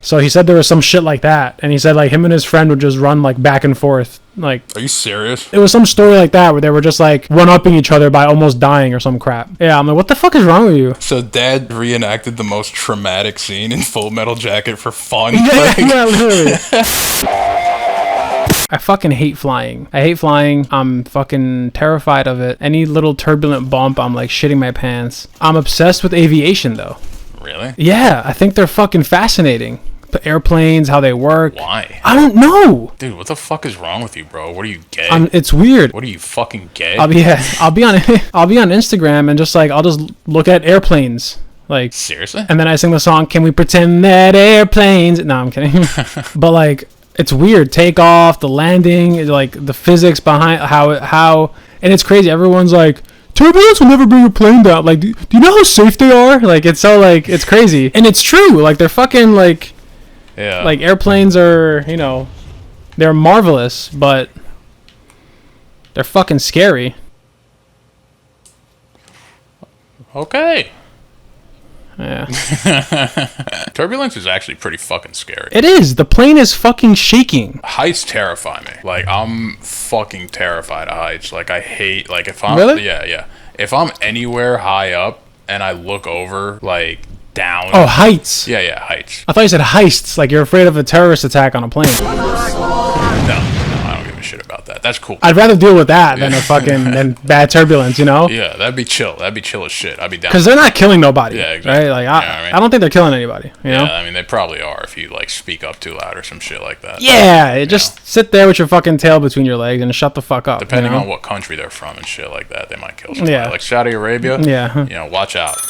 So he said there was some shit like that, and he said like him and his friend would just run like back and forth. Like, are you serious? It was some story like that where they were just like one-upping each other by almost dying or some crap. Yeah, I'm like, what the fuck is wrong with you? So Dad reenacted the most traumatic scene in Full Metal Jacket for fun. Yeah, literally. I fucking hate flying. I'm fucking terrified of it. Any little turbulent bump, I'm like shitting my pants. I'm obsessed with aviation though. Really? Yeah, I think they're fucking fascinating. The airplanes, how they work. Why? I don't know. Dude, what the fuck is wrong with you, bro? What are you, gay? It's weird. What are you, fucking gay? I'll be on Instagram and I'll just look at airplanes. Like, seriously? And then I sing the song, "Can we pretend that airplanes?" No, I'm kidding. But like, it's weird. Takeoff, the landing, like the physics behind how, and it's crazy. Everyone's like, turbulence will never bring a plane down. Like, do you know how safe they are? Like, it's so like, it's crazy. And it's true. Like, they're fucking like, yeah. Like, airplanes are, they're marvelous, but they're fucking scary. Okay. Yeah. Turbulence is actually pretty fucking scary. It is. The plane is fucking shaking. Heights terrify me. Like, I'm fucking terrified of heights. Like, I hate, like, if I'm... Really? Yeah. If I'm anywhere high up and I look over, like, down... Oh, heights. Yeah, heights. I thought you said heists. Like, you're afraid of a terrorist attack on a plane. No, I don't give a shit about that. That's cool. I'd rather deal with that than than bad turbulence, Yeah, that'd be chill. That'd be chill as shit. I'd be down. Because they're not killing nobody. Yeah, exactly. Right? Like, I don't think they're killing anybody. You know? Yeah, I mean, they probably are if you, like, speak up too loud or some shit like that. Yeah, just sit there with your fucking tail between your legs and shut the fuck up. Depending on what country they're from and shit like that, they might kill somebody. Yeah. Like Saudi Arabia, watch out.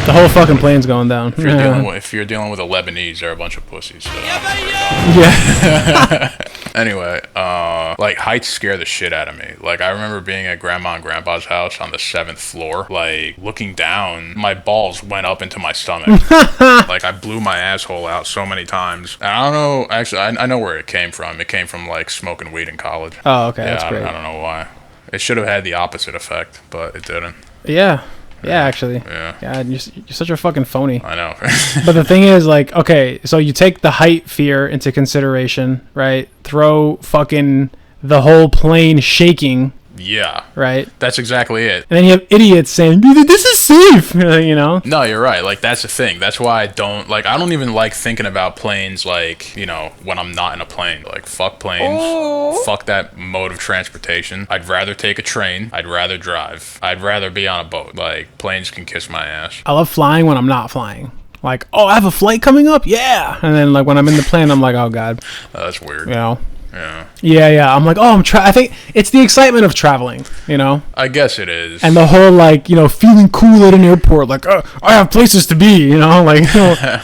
The whole fucking plane's going down. If you're dealing with a Lebanese, they're a bunch of pussies. So Yeah. Anyway, like, heights scare the shit out of me. Like, I remember being at Grandma and Grandpa's house on the 7th floor. Like, looking down, my balls went up into my stomach. Like, I blew my asshole out so many times. And I don't know, actually, I know where it came from. It came from, like, smoking weed in college. Oh, okay, yeah, that's great. I don't know why. It should have had the opposite effect, but it didn't. Yeah, actually. Yeah. God, you're such a fucking phony. I know. But the thing is, like, okay, so you take the height fear into consideration, right? Throw fucking the whole plane shaking. Yeah. Right? That's exactly it. And then you have idiots saying, "This is safe," you know? No, you're right. Like, that's the thing. That's why I don't even like thinking about planes, like, when I'm not in a plane. Like, fuck planes. Oh. Fuck that mode of transportation. I'd rather take a train. I'd rather drive. I'd rather be on a boat. Like, planes can kiss my ass. I love flying when I'm not flying. Like, oh, I have a flight coming up? Yeah. And then, like, when I'm in the plane, I'm like, oh, God. That's weird. You know? Yeah. I'm like, oh, I think it's the excitement of traveling, I guess it is. And the whole, like, feeling cool at an airport, like, I have places to be, like,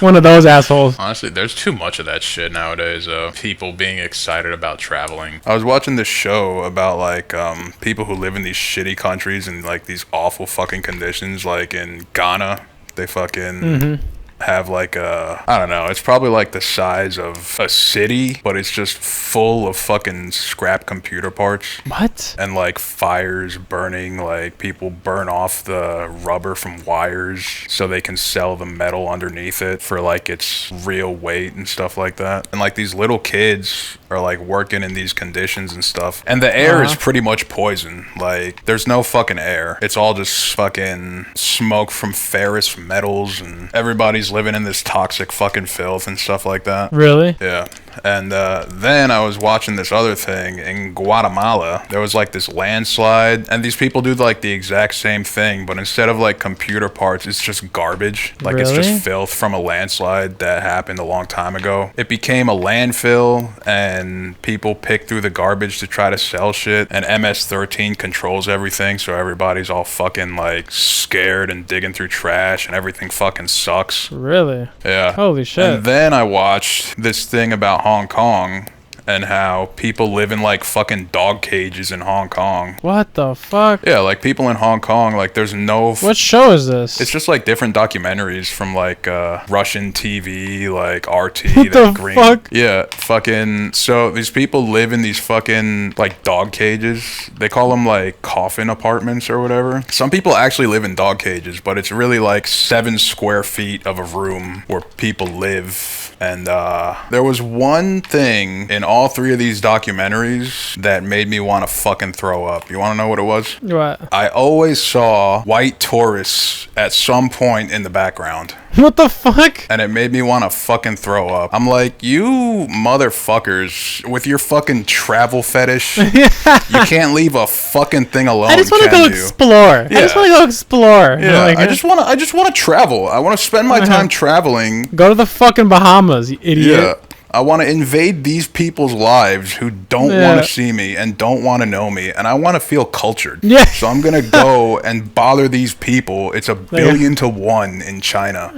one of those assholes. Honestly, there's too much of that shit nowadays, people being excited about traveling. I was watching this show about, like, people who live in these shitty countries and, like, these awful fucking conditions, like in Ghana. They fucking... have like I don't know, it's probably like the size of a city, but it's just full of fucking scrap computer parts. What? And like fires burning, like people burn off the rubber from wires so they can sell the metal underneath it for like its real weight and stuff like that. And like these little kids are like working in these conditions and stuff, and the air is pretty much poison. Like, there's no fucking air. It's all just fucking smoke from ferrous metals, and everybody's living in this toxic fucking filth and stuff like that. Really? Yeah. And then I was watching this other thing in Guatemala. There was like this landslide, and these people do like the exact same thing, but instead of like computer parts, it's just garbage. Like, it's just filth from a landslide that happened a long time ago. It became a landfill, and people pick through the garbage to try to sell shit, and MS-13 controls everything, so everybody's all fucking like scared and digging through trash, and everything fucking sucks. Really? Yeah. Holy shit. And then I watched this thing about Hong Kong, and how people live in like fucking dog cages in Hong Kong. What the fuck? Yeah, like people in Hong Kong, like there's no. What show is this? It's just like different documentaries from like Russian TV, like RT. What the fuck? Yeah, fucking. So these people live in these fucking like dog cages. They call them like coffin apartments or whatever. Some people actually live in dog cages, but it's really like 7 square feet of a room where people live. And there was one thing in all 3 of these documentaries that made me want to fucking throw up. You want to know what it was? What? I always saw white tourists at some point in the background. What the fuck? And it made me want to fucking throw up. I'm like, you motherfuckers with your fucking travel fetish. You can't leave a fucking thing alone. I just want to go explore. Yeah. I just want to go explore. Yeah, Like, I just want to travel. I want to spend my time traveling. go to the fucking Bahamas, you idiot. Yeah. I want to invade these people's lives who don't want to see me and don't want to know me, and I want to feel cultured. Yeah. So I'm going to go and bother these people. It's 1 billion to 1 in China.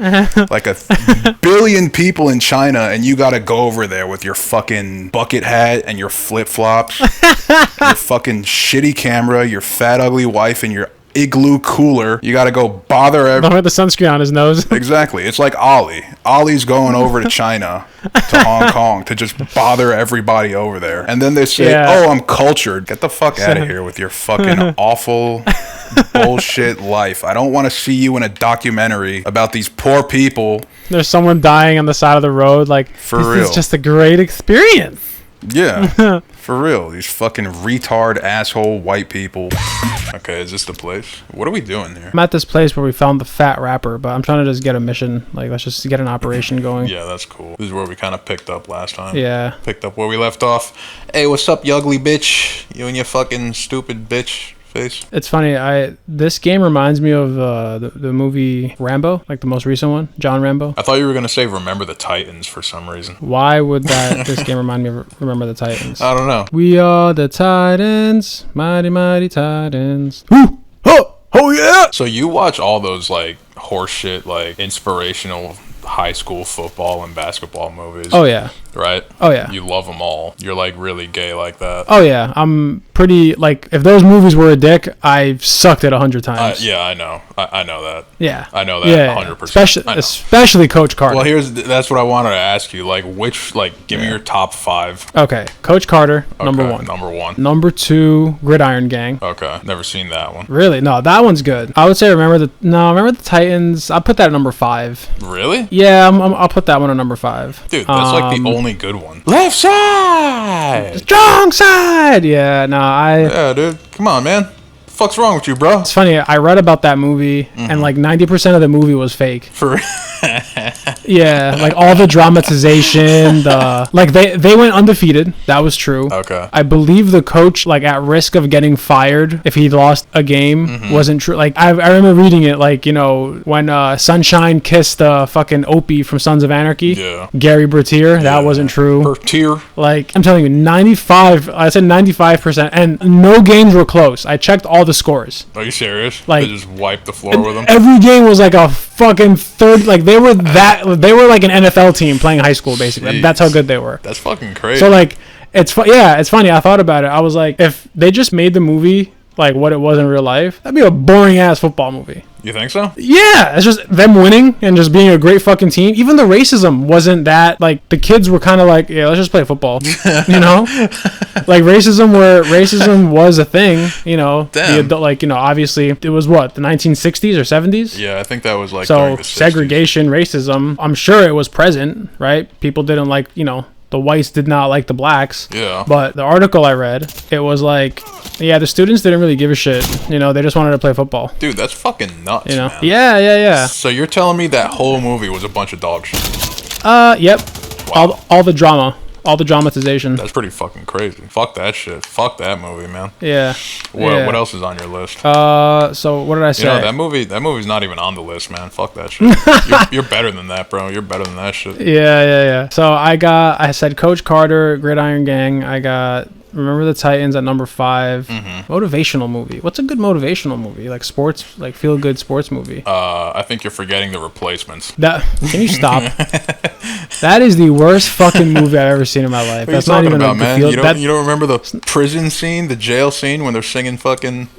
Like 1 billion people in China, and you got to go over there with your fucking bucket hat and your flip-flops, your fucking shitty camera, your fat, ugly wife, and your igloo cooler. You got to go bother Don't have the sunscreen on his nose. Exactly. It's like Ollie. Ollie's going over to China, to Hong Kong, to just bother everybody over there. And then they say, oh, I'm cultured. Get the fuck out of here with your fucking awful bullshit life. I don't want to see you in a documentary about these poor people. There's someone dying on the side of the road. Like, For this real. is just a great experience. Yeah. For real. These fucking retard asshole white people. Okay, is this the place? What are we doing here? I'm at this place where we found the fat rapper, but I'm trying to just get a mission. Like, let's just get an operation going. Yeah, that's cool. This is where we kind of picked up last time. Yeah. Picked up where we left off. Hey, what's up, you ugly bitch? You and your fucking stupid bitch face. It's funny. This game reminds me of the movie Rambo, like the most recent one, John Rambo. I thought you were gonna say Remember the Titans for some reason. Why would this game remind me of Remember the Titans? I don't know. We are the Titans, mighty mighty Titans. Ooh, oh yeah. So you watch all those like horseshit, like inspirational high school football and basketball movies. Oh yeah. Right? Oh yeah. You love them all. You're like really gay like that. Oh yeah. I'm pretty, like, if those movies were a dick, I've sucked it 100 times. Yeah, I know. I know that. Yeah. I know that 100%. Especially Coach Carter. Well, that's what I wanted to ask you. Like, give me your top 5. Okay. Coach Carter, number 1. Number 1. Number 2, Gridiron Gang. Okay. Never seen that one. Really? No, that one's good. I would say Remember the Titans. I'll put that at number 5. Really? Yeah, I'll put that one at number 5. Dude, that's like the only good one. Left side! Strong side! Yeah, no, Yeah, dude. Come on, man. Fuck's wrong with you, bro? It's funny. I read about that movie, and like 90% of the movie was fake. For yeah, like all the dramatization, they went undefeated. That was true. Okay. I believe the coach, like, at risk of getting fired if he lost a game, wasn't true. Like, I remember reading it, like, you know, when Sunshine kissed fucking Opie from Sons of Anarchy. Yeah. Gary Bertier, that wasn't true. Bertier. Like, I'm telling you, I said 95%, and no games were close. I checked all the scores. Are you serious? Like, they just wiped the floor with them? Every game was like a fucking third. Like, they were like an NFL team playing high school, basically. Jeez. That's how good they were. That's fucking crazy. So, like, it's funny. I thought about it. I was like, if they just made the movie like what it was in real life, that'd be a boring ass football movie. You think so? Yeah, it's just them winning and just being a great fucking team. Even the racism wasn't that, like, the kids were kind of like, yeah, let's just play football, you know? Like, racism was a thing, you know? Damn. Like, you know, obviously it was what, the 1960s or 70s? Yeah, I think that was like so during the 60s. Segregation, racism, I'm sure it was present, right? People didn't like, you know, the whites did not like the blacks. Yeah. But the article I read, it was like, yeah, the students didn't really give a shit. You know, they just wanted to play football. Dude, that's fucking nuts, You know? man. Yeah. So you're telling me that whole movie was a bunch of dog shit? Yep. Wow. All the drama. All the dramatization. That's pretty fucking crazy. Fuck that shit. Fuck that movie, man. Yeah. What else is on your list? So what did I say? You know, that movie's not even on the list, man. Fuck that shit. you're better than that, bro. You're better than that shit. Yeah. So I said Coach Carter, Gridiron Gang. I got Remember the Titans at number 5. Mm-hmm. Motivational movie. What's a good motivational movie? Like sports, like feel good sports movie. I think you're forgetting The Replacements. That can you stop? That is the worst fucking movie I've ever seen in my life. What That's are you not talking even about, like man? the You feel. don't remember the prison scene, the jail scene when they're singing fucking...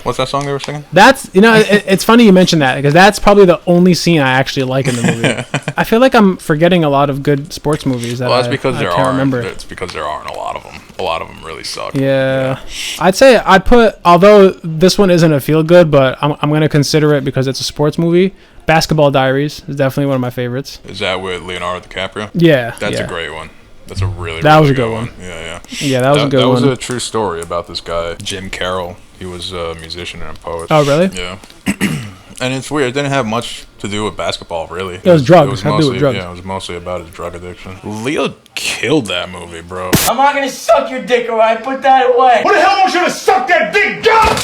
What's that song they were singing? That's, it's funny you mention that because that's probably the only scene I actually like in the movie. I feel like I'm forgetting a lot of good sports movies that Well, that's because I there can't aren't. remember. It's because there aren't a lot of them. A lot of them really suck. Yeah. I'd say I'd put, although this one isn't a feel good, but I'm going to consider it because it's a sports movie. Basketball Diaries is definitely one of my favorites. Is that with Leonardo DiCaprio? Yeah. That's yeah. a great one. That's a really, That really was a good good one. one. Yeah. Yeah, that was a good That was one. a true story about this guy, Jim Carroll. He was a musician and a poet. Oh, really? Yeah. And it's weird. It didn't have much to do with basketball, really. It was drugs. It was Had to do with mostly, drugs. yeah, it was mostly about his drug addiction. Leo killed that movie, bro. I'm not gonna suck your dick, alright? Put that away. Who the hell wants you to suck that big gun?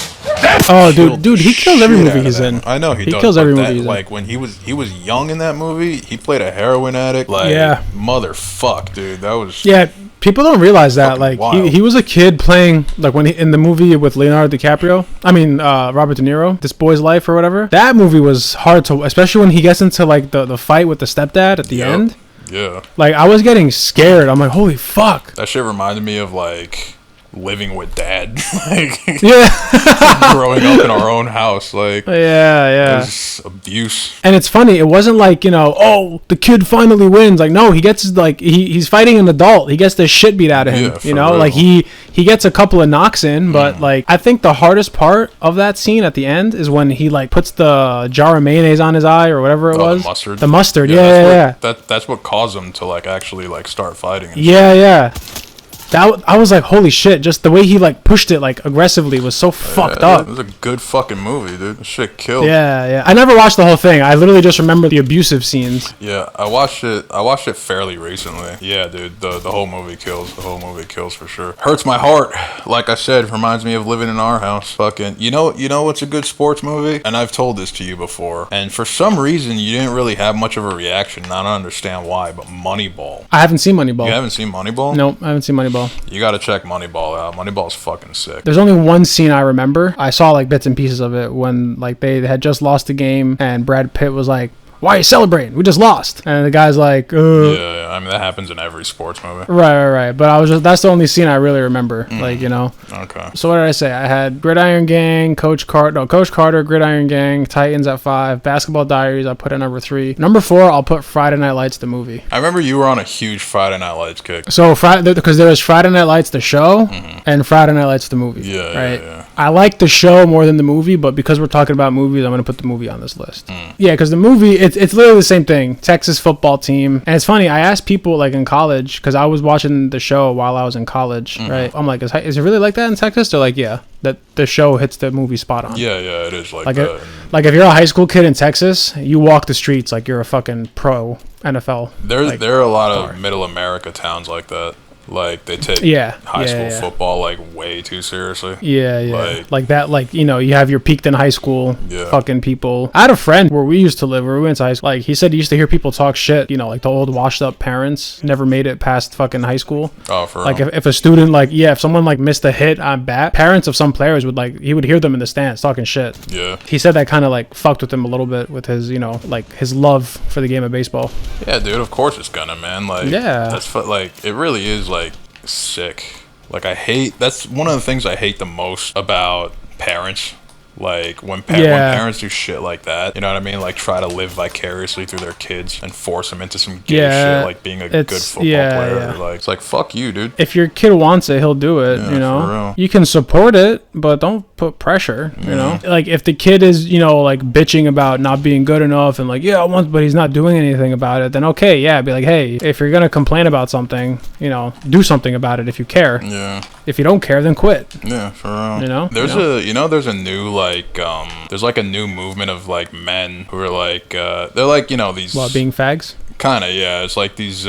Oh, dude, he kills every Shit movie out of he's that. in. I know he does. kills but every that, movie he's in. Like when he was young in that movie, he played a heroin addict. Like, Yeah. motherfuck, dude. That was Yeah, people don't realize that. Fucking Like wild. he was a kid playing like when in the movie with Leonardo DiCaprio. I mean Robert De Niro, This Boy's Life or whatever. That movie was hard to, especially when he gets into like the fight with the stepdad at the Yep. end. Yeah. Like I was getting scared. I'm like, holy fuck. That shit reminded me of like living with dad. Like Yeah, growing up in our own house. Like yeah. there's abuse. And it's funny. It wasn't like oh the kid finally wins. Like no, he gets like he's fighting an adult. He gets the shit beat out of him. Yeah, for real. Like he gets a couple of knocks in, but like I think the hardest part of that scene at the end is when he like puts the jar of mayonnaise on his eye or whatever it Oh, was. the mustard. The mustard. that's Yeah. That's what caused him to like actually like start fighting. And Yeah. I was like, holy shit! Just the way he like pushed it like aggressively was so fucked Yeah, up. It was a good fucking movie, dude. This shit killed. Yeah. I never watched the whole thing. I literally just remember the abusive scenes. Yeah, I watched it fairly recently. Yeah, dude, the whole movie kills. The whole movie kills for sure. Hurts my heart. Like I said, reminds me of living in our house. Fucking, you know what's a good sports movie? And I've told this to you before. And for some reason, you didn't really have much of a reaction. I don't understand why, but Moneyball. I haven't seen Moneyball. You haven't seen Moneyball? Nope, I haven't seen Moneyball. You gotta check Moneyball out. Moneyball's fucking sick. There's only one scene I remember. I saw like bits and pieces of it when like they had just lost the game and Brad Pitt was like, "Why are you celebrating? We just lost." And the guy's like, Yeah, I mean that happens in every sports movie. Right. But that's the only scene I really remember. Like, Okay. So what did I say? I had Gridiron Gang, Coach Carter, Gridiron Gang, Titans at 5, Basketball Diaries, I put at number 3. Number 4, I'll put Friday Night Lights, the movie. I remember you were on a huge Friday Night Lights kick. So because there was Friday Night Lights, the show, and Friday Night Lights, the movie. Yeah, right? yeah. I like the show more than the movie, but because we're talking about movies, I'm going to put the movie on this list. Yeah, because the movie, it's literally the same thing. Texas football team. And it's funny, I asked people like in college, because I was watching the show while I was in college, right? I'm like, is it really like that in Texas? They're like, yeah, that the show hits the movie spot on. Yeah, it is like Like, that. like if you're a high school kid in Texas, you walk the streets like you're a fucking pro NFL. There are a lot of middle America towns like that. Like they take high school football like way too seriously. Yeah. Like that, like, you have your peaked in high school fucking people. I had a friend where we used to live, where we went to high school. Like, he said he used to hear people talk shit, like the old washed up parents never made it past fucking high school. Oh, for Like, real? if a student, like, if someone, like, missed a hit on bat, parents of some players would, like, he would hear them in the stands talking shit. Yeah. He said that kind of, like, fucked with him a little bit with his, like, his love for the game of baseball. Yeah, dude, of course it's gonna, man. Like, Yeah. that's like, it really is, like, sick. Like, that's one of the things I hate the most about parents. Like, when parents do shit like that, you know what I mean? Like, try to live vicariously through their kids and force them into some gay shit, like being a good football player. Yeah. Like, it's like, fuck you, dude. If your kid wants it, he'll do it, Yeah, for real. You can support it, but don't put pressure, you know? Like, if the kid is, like, bitching about not being good enough and, like, I want, but he's not doing anything about it, then okay, yeah, be like, hey, if you're gonna complain about something, do something about it if you care. Yeah. If you don't care, then quit. Yeah, for real. There's there's a new, like, there's, like, a new movement of, like, men who are, like, they're, like, these... What, being fags? Kind of, yeah. It's like these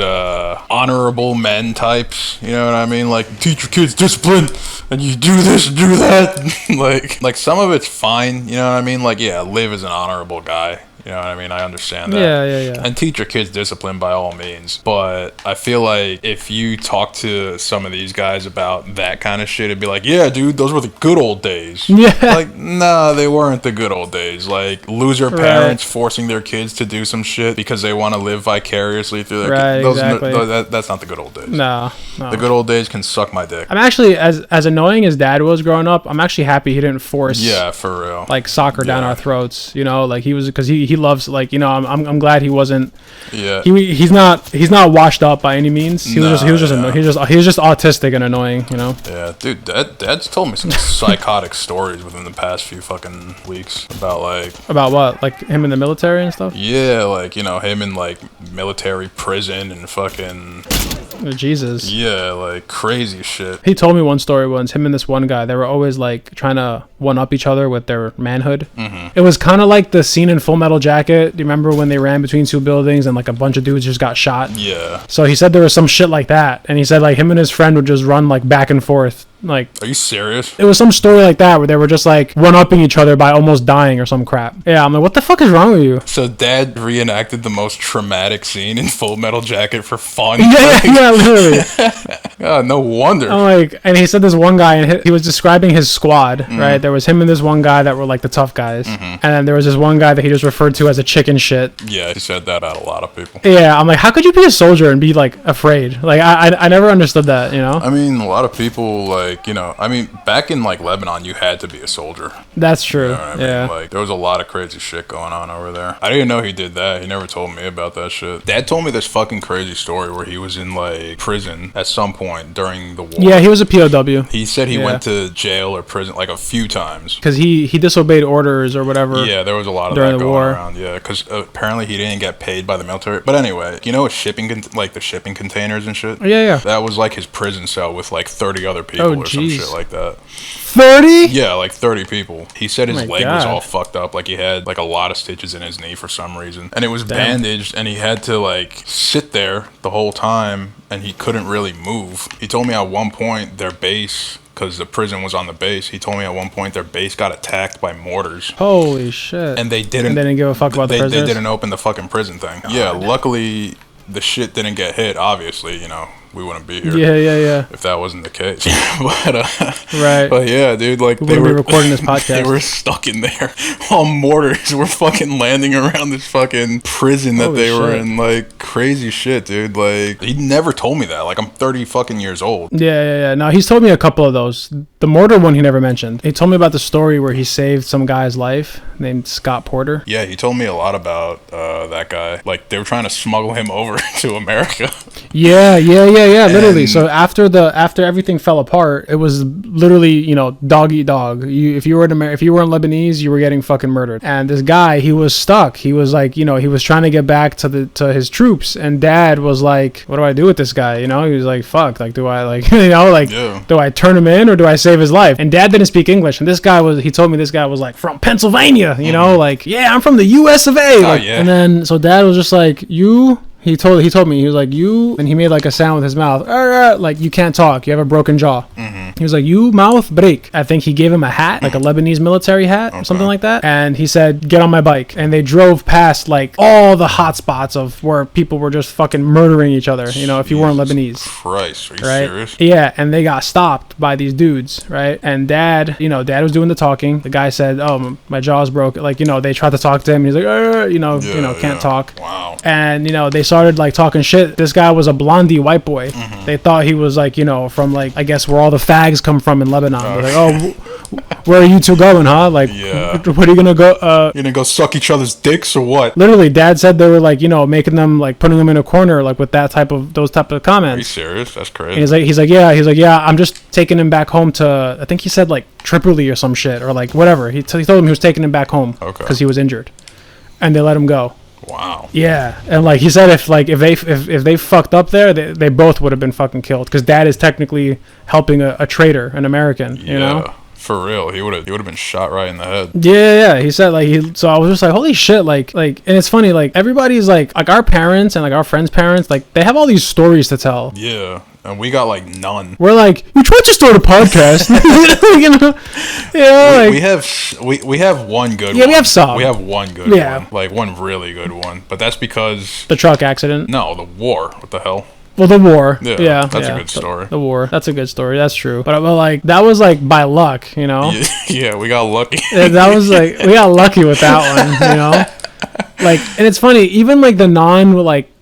honorable men types. You know what I mean? Like, teach your kids discipline, and you do this and do that. like some of it's fine. You know what I mean? Like, yeah, Liv is an honorable guy. You know what I mean? I understand that. Yeah. And teach your kids discipline by all means. But I feel like if you talk to some of these guys about that kind of shit, it'd be like, yeah, dude, those were the good old days. Yeah. Like, nah, they weren't the good old days. Like, loser parents forcing their kids to do some shit because they want to live vicariously through their Right, kids. exactly. That's not the good old days. No. The good old days can suck my dick. I'm actually, as annoying as Dad was growing up, I'm actually happy he didn't force Yeah, for real. like soccer down Yeah. our throats. You know, like he was, because he loves, like, you know, I'm glad he wasn't. Yeah. He's not washed up by any means. He was just autistic and annoying. You know. Yeah, dude, Dad's told me some psychotic stories within the past few fucking weeks about like. About what? Like him in the military and stuff. Yeah, like, you know, him in like military prison and fucking. Oh, Jesus. Yeah, like crazy shit. He told me one story once. Him and this one guy, they were always like trying to one up each other with their manhood. Mm-hmm. It was kind of like the scene in Full Metal Jacket. Do you remember when they ran between two buildings and like a bunch of dudes just got shot? Yeah. So he said there was some shit like that, and he said like him and his friend would just run like back and forth. Like, Are you serious? it was some story like that where they were just like one-upping each other by almost dying or some crap. Yeah, I'm like, what the fuck is wrong with you? So Dad reenacted the most traumatic scene in Full Metal Jacket for fun. Yeah, literally. God, no wonder. I'm like, and he said this one guy, and he was describing his squad, right? There was him and this one guy that were like the tough guys, and then there was this one guy that he just referred to as a chicken shit. Yeah, he said that out a lot of people. Yeah, I'm like, how could you be a soldier and be like afraid? Like, I never understood that, you know? I mean, a lot of people, like, you know, I mean, back in, like, Lebanon, you had to be a soldier. That's true. You know what I mean? Yeah. Like, there was a lot of crazy shit going on over there. I didn't know he did that. He never told me about that shit. Dad told me this fucking crazy story where he was in, like, prison at some point during the war. Yeah, he was a POW. He said he Yeah. went to jail or prison, like, a few times. Because he disobeyed orders or whatever. Yeah, there was a lot of during that the going war. around. Yeah, because apparently he didn't get paid by the military. But anyway, you know, like the shipping containers and shit. Yeah. That was like his prison cell with like 30 other people or some jeez. shit like that. 30? Yeah, like 30 people. He said his my leg was God. all fucked up. Like he had like a lot of stitches in his knee for some reason. And it was bandaged and he had to like sit there the whole time and he couldn't really move. He told me at one point their base, because the prison was on the base, he told me at one point their base got attacked by mortars. Holy shit. And they didn't. And they didn't give a fuck about the They prisoners? didn't open the fucking prison thing. Yeah, luckily the shit didn't get hit. Obviously, you know, we wouldn't be here. Yeah. If that wasn't the case. but Right. But yeah, dude, like We they wouldn't were be recording this podcast. They were stuck in there while mortars were fucking landing around this fucking prison that Holy they were shit. in. Like crazy shit, dude. Like he never told me that. Like I'm 30 fucking years old. Yeah. No, he's told me a couple of those. The mortar one he never mentioned. He told me about the story where he saved some guy's life named Scott Porter. Yeah, he told me a lot about that guy. Like they were trying to smuggle him over to America. Yeah. Literally. And- So after everything fell apart, it was literally, you know, dog eat dog. If you weren't Lebanese, you were getting fucking murdered. And this guy, he was stuck. He was like, you know, he was trying to get back to his troops, and Dad was like, what do I do with this guy? You know, he was like, fuck, like, do I like, you know, like, Yeah. do I turn him in or do I save his life? And Dad didn't speak English, and he told me this guy was like from Pennsylvania, you know, like, yeah, I'm from the US of A. Like, yeah. And then so Dad was just like, he told me, he was like, you, and he made like a sound with his mouth, like, you can't talk, you have a broken jaw. He was like, you mouth break. I think he gave him a hat, like a Lebanese military hat or something like that. And he said, get on my bike. And they drove past like all the hot spots of where people were just fucking murdering each other, you know, if you weren't Lebanese. Christ, are you Right? serious? Yeah, and they got stopped by these dudes, right? And Dad was doing the talking. The guy said, "Oh, my jaw's broken." Like, you know, they tried to talk to him. He's like, can't talk. Wow. And you know, they started like talking shit. This guy was a blondie white boy. They thought he was like, you know, from like, I guess where all the fags come from in Lebanon. They're like, oh, where are you two going, huh? Like, Yeah. what are you gonna go? You gonna go suck each other's dicks or what? Literally, Dad said they were like, you know, making them like putting them in a corner, like with those type of Are you comments. serious? That's And crazy. he's like, yeah, I'm just taking him back home to, I think he said like Tripoli or some shit, or like whatever. He told him he was taking him back home Okay. because he was injured, and they let him go. Wow. Yeah, and like he said, if they fucked up there, they both would have been fucking killed, because Dad is technically helping a traitor, an American, you know. For real, he would have been shot right in the head. Yeah. He said like so I was just like, holy shit, like, and it's funny, like everybody's like our parents and like our friends' parents, like they have all these stories to tell. Yeah, and we got like none. We're like, we tried to start a podcast. You know, like, We have one good. Yeah, one. we have some. We have one good Yeah. one, like one really good one. But that's because the truck accident. no, the war. What the hell? Well, the war. Yeah, that's a good story. The war. That's a good story. That's true. But like, that was like by luck, you know. Yeah, we got lucky. That was like, we got lucky with that one, you know. Like, and it's funny, even like the non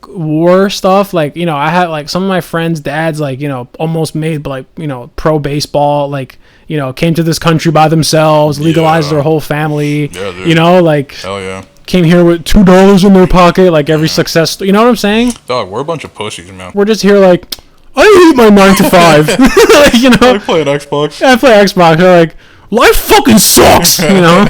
war stuff, like, you know, I had like some of my friends' dads, like, you know, almost made like, you know, pro baseball, like, you know, came to this country by themselves, legalized their whole famamy, Yeah, dude. you know, like, Hell yeah. came here with $2 in their pocket, like every success, you know what I'm saying? Dog, we're a bunch of pussies, man. We're just here like, I hate my 9 to 5. Like, you know, I play an Xbox. I play Xbox. They're like, life fucking sucks, you know?